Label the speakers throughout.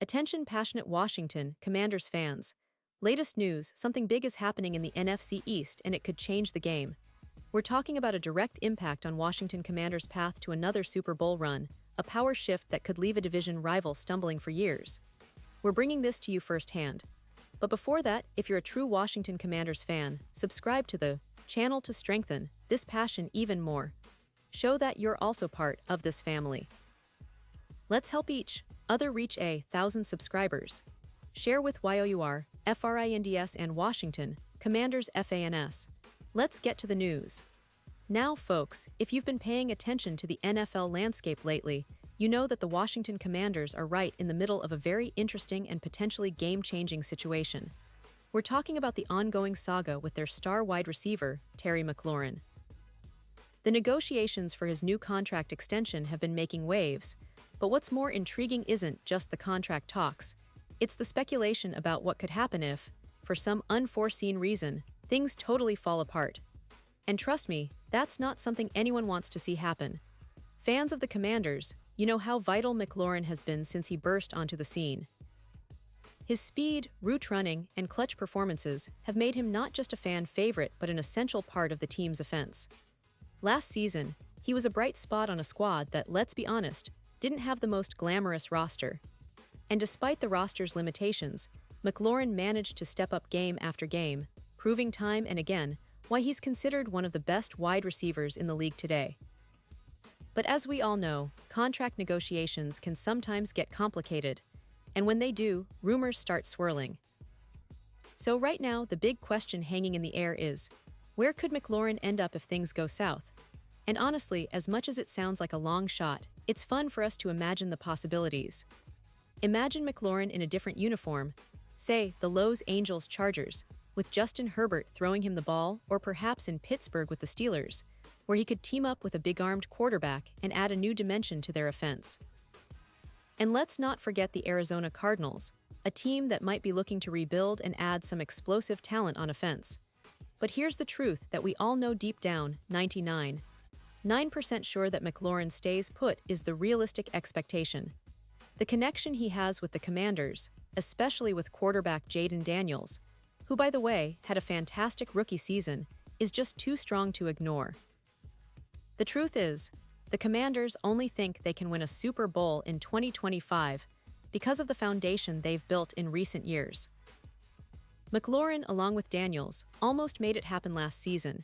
Speaker 1: Attention passionate Washington Commanders fans. Latest news, something big is happening in the NFC East and it could change the game. We're talking about a direct impact on Washington Commanders' path to another Super Bowl run, a power shift that could leave a division rival stumbling for years. We're bringing this to you firsthand. But before that, if you're a true Washington Commanders fan, subscribe to the channel to strengthen this passion even more. Show that you're also part of this family. Let's help each other reach 1,000 subscribers. Share with YOUR, FRINDS and Washington Commanders FANS. Let's get to the news. Now, folks, if you've been paying attention to the NFL landscape lately, you know that the Washington Commanders are right in the middle of a very interesting and potentially game-changing situation. We're talking about the ongoing saga with their star wide receiver, Terry McLaurin. The negotiations for his new contract extension have been making waves, but what's more intriguing isn't just the contract talks, it's the speculation about what could happen if, for some unforeseen reason, things totally fall apart. And trust me, that's not something anyone wants to see happen. Fans of the Commanders, you know how vital McLaurin has been since he burst onto the scene. His speed, route running, and clutch performances have made him not just a fan favorite but an essential part of the team's offense. Last season, he was a bright spot on a squad that, let's be honest, didn't have the most glamorous roster. And despite the roster's limitations, McLaurin managed to step up game after game, proving time and again why he's considered one of the best wide receivers in the league today. But as we all know, contract negotiations can sometimes get complicated, and when they do, rumors start swirling. So right now, the big question hanging in the air is, where could McLaurin end up if things go south? And honestly, as much as it sounds like a long shot, it's fun for us to imagine the possibilities. Imagine McLaurin in a different uniform, say the Los Angeles Chargers, with Justin Herbert throwing him the ball, or perhaps in Pittsburgh with the Steelers, where he could team up with a big-armed quarterback and add a new dimension to their offense. And let's not forget the Arizona Cardinals, a team that might be looking to rebuild and add some explosive talent on offense. But here's the truth that we all know deep down, 99.9% sure that McLaurin stays put is the realistic expectation. The connection he has with the Commanders, especially with quarterback Jayden Daniels, who by the way had a fantastic rookie season, is just too strong to ignore. The truth is, the Commanders only think they can win a Super Bowl in 2025 because of the foundation they've built in recent years. McLaurin, along with Daniels, almost made it happen last season.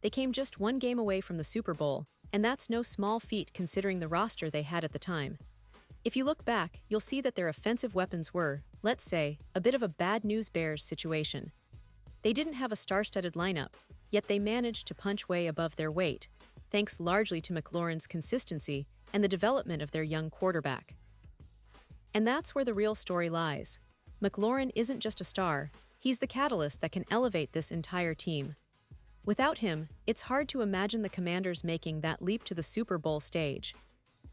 Speaker 1: They came just one game away from the Super Bowl, and that's no small feat considering the roster they had at the time. If you look back, you'll see that their offensive weapons were, let's say, a bit of a bad news Bears situation. They didn't have a star-studded lineup, yet they managed to punch way above their weight, thanks largely to McLaurin's consistency and the development of their young quarterback. And that's where the real story lies. McLaurin isn't just a star, he's the catalyst that can elevate this entire team. Without him, it's hard to imagine the Commanders making that leap to the Super Bowl stage.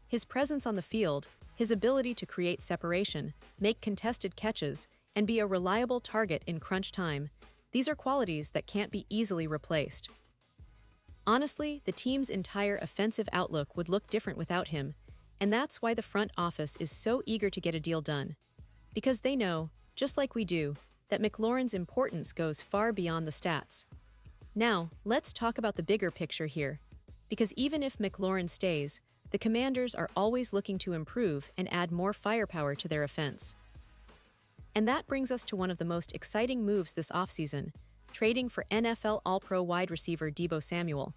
Speaker 1: His presence on the field, his ability to create separation, make contested catches, and be a reliable target in crunch time, these are qualities that can't be easily replaced. Honestly, the team's entire offensive outlook would look different without him, and that's why the front office is so eager to get a deal done. Because they know, just like we do, that McLaurin's importance goes far beyond the stats. Now, let's talk about the bigger picture here. Because even if McLaurin stays, the Commanders are always looking to improve and add more firepower to their offense. And that brings us to one of the most exciting moves this offseason, trading for NFL All-Pro wide receiver Deebo Samuel.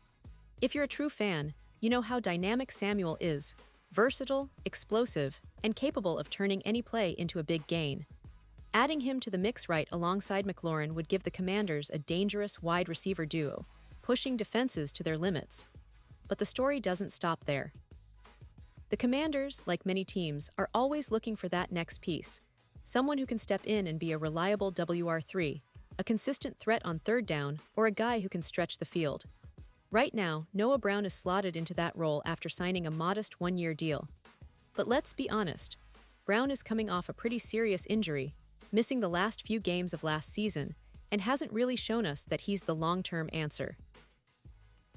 Speaker 1: If you're a true fan, you know how dynamic Samuel is, versatile, explosive, and capable of turning any play into a big gain. Adding him to the mix right alongside McLaurin would give the Commanders a dangerous wide receiver duo, pushing defenses to their limits. But the story doesn't stop there. The Commanders, like many teams, are always looking for that next piece, someone who can step in and be a reliable WR3, a consistent threat on third down, or a guy who can stretch the field. Right now, Noah Brown is slotted into that role after signing a modest one-year deal. But let's be honest, Brown is coming off a pretty serious injury, missing the last few games of last season, and hasn't really shown us that he's the long-term answer.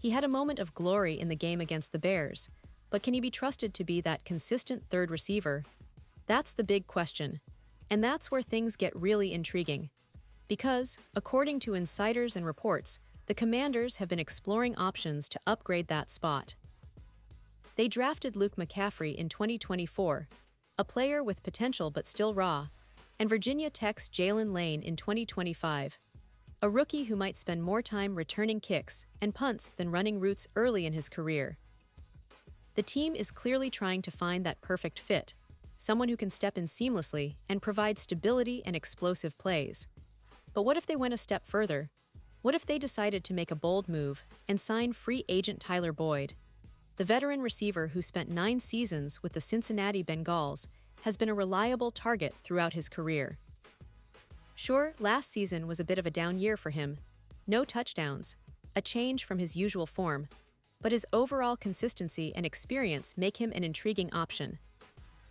Speaker 1: He had a moment of glory in the game against the Bears, but can he be trusted to be that consistent third receiver? That's the big question. And that's where things get really intriguing. Because, according to insiders and reports, the Commanders have been exploring options to upgrade that spot. They drafted Luke McCaffrey in 2024, a player with potential but still raw, and Virginia Tech's Jalen Lane in 2025, a rookie who might spend more time returning kicks and punts than running routes early in his career. The team is clearly trying to find that perfect fit, someone who can step in seamlessly and provide stability and explosive plays. But what if they went a step further? What if they decided to make a bold move and sign free agent Tyler Boyd? The veteran receiver who spent 9 seasons with the Cincinnati Bengals has been a reliable target throughout his career. Sure, last season was a bit of a down year for him. No touchdowns, a change from his usual form, but his overall consistency and experience make him an intriguing option.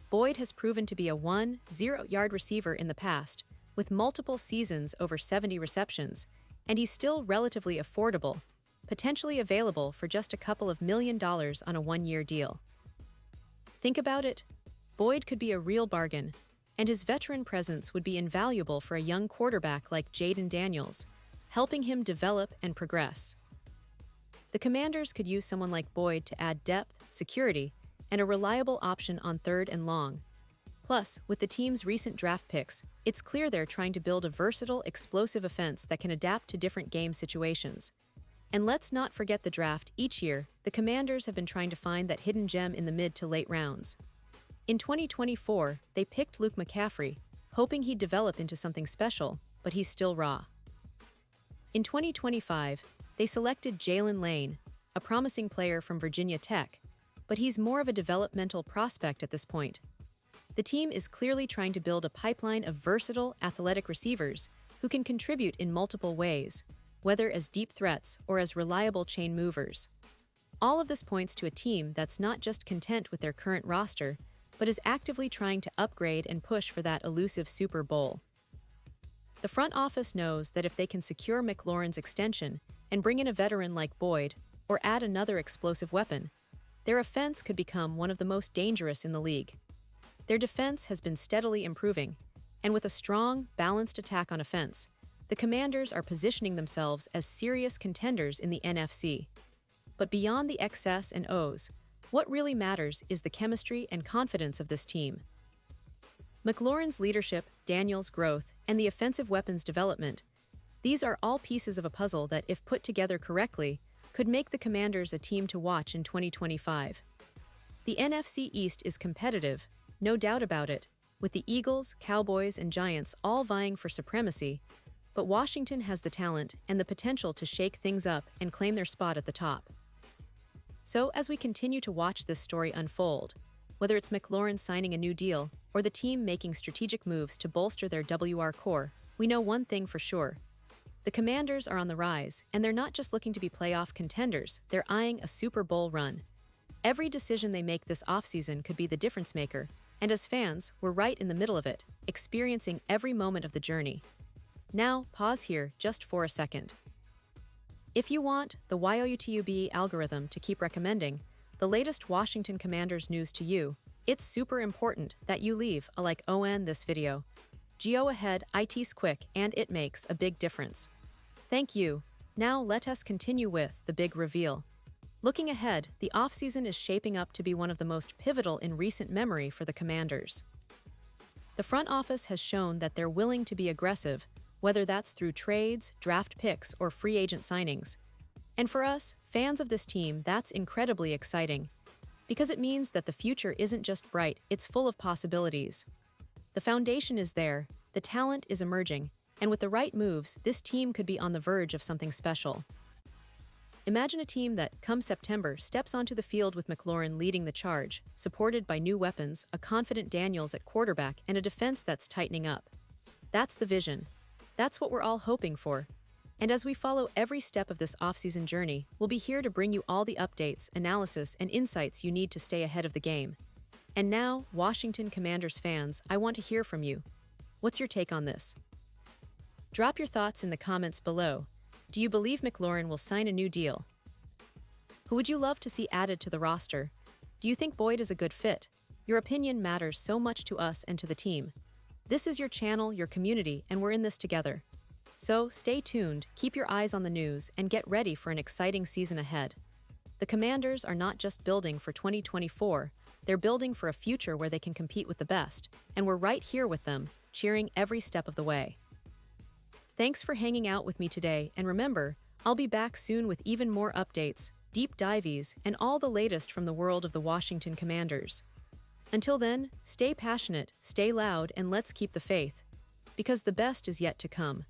Speaker 1: Boyd has proven to be a 1-0-yard receiver in the past, with multiple seasons over 70 receptions, and he's still relatively affordable, potentially available for just a couple of $1 million on a 1-year deal. Think about it. Boyd could be a real bargain, and his veteran presence would be invaluable for a young quarterback like Jayden Daniels, helping him develop and progress. The Commanders could use someone like Boyd to add depth, security, and a reliable option on 3rd and long. Plus, with the team's recent draft picks, it's clear they're trying to build a versatile, explosive offense that can adapt to different game situations. And let's not forget the draft. Each year, the Commanders have been trying to find that hidden gem in the mid to late rounds. In 2024, they picked Luke McCaffrey, hoping he'd develop into something special, but he's still raw. In 2025, they selected Jalen Lane, a promising player from Virginia Tech, but he's more of a developmental prospect at this point. The team is clearly trying to build a pipeline of versatile, athletic receivers who can contribute in multiple ways, whether as deep threats or as reliable chain movers. All of this points to a team that's not just content with their current roster, but is actively trying to upgrade and push for that elusive Super Bowl. The front office knows that if they can secure McLaurin's extension and bring in a veteran like Boyd, or add another explosive weapon, their offense could become one of the most dangerous in the league. Their defense has been steadily improving, and with a strong, balanced attack on offense, the Commanders are positioning themselves as serious contenders in the NFC. But beyond the X's and O's, what really matters is the chemistry and confidence of this team. McLaurin's leadership, Daniels' growth, and the offensive weapons development, these are all pieces of a puzzle that, if put together correctly, could make the Commanders a team to watch in 2025. The NFC East is competitive, no doubt about it, with the Eagles, Cowboys, and Giants all vying for supremacy, but Washington has the talent and the potential to shake things up and claim their spot at the top. So, as we continue to watch this story unfold, whether it's McLaurin signing a new deal or the team making strategic moves to bolster their WR core, we know one thing for sure. The Commanders are on the rise, and they're not just looking to be playoff contenders, they're eyeing a Super Bowl run. Every decision they make this offseason could be the difference maker, and as fans, we're right in the middle of it, experiencing every moment of the journey. Now, pause here just for a second. If you want the YouTube algorithm to keep recommending the latest Washington Commanders news to you, it's super important that you leave a like on this video. Go ahead, it's quick and it makes a big difference. Thank you. Now let us continue with the big reveal. Looking ahead, the offseason is shaping up to be one of the most pivotal in recent memory for the Commanders. The front office has shown that they're willing to be aggressive, whether that's through trades, draft picks, or free agent signings. And for us, fans of this team, that's incredibly exciting, because it means that the future isn't just bright, it's full of possibilities. The foundation is there, the talent is emerging, and with the right moves, this team could be on the verge of something special. Imagine a team that, come September, steps onto the field with McLaurin leading the charge, supported by new weapons, a confident Daniels at quarterback, and a defense that's tightening up. That's the vision. That's what we're all hoping for. And as we follow every step of this offseason journey, we'll be here to bring you all the updates, analysis, and insights you need to stay ahead of the game. And now, Washington Commanders fans, I want to hear from you. What's your take on this? Drop your thoughts in the comments below. Do you believe McLaurin will sign a new deal? Who would you love to see added to the roster? Do you think Boyd is a good fit? Your opinion matters so much to us and to the team. This is your channel, your community, and we're in this together. So, stay tuned, keep your eyes on the news, and get ready for an exciting season ahead. The Commanders are not just building for 2024, they're building for a future where they can compete with the best, and we're right here with them, cheering every step of the way. Thanks for hanging out with me today, and remember, I'll be back soon with even more updates, deep dives, and all the latest from the world of the Washington Commanders. Until then, stay passionate, stay loud, and let's keep the faith. Because the best is yet to come.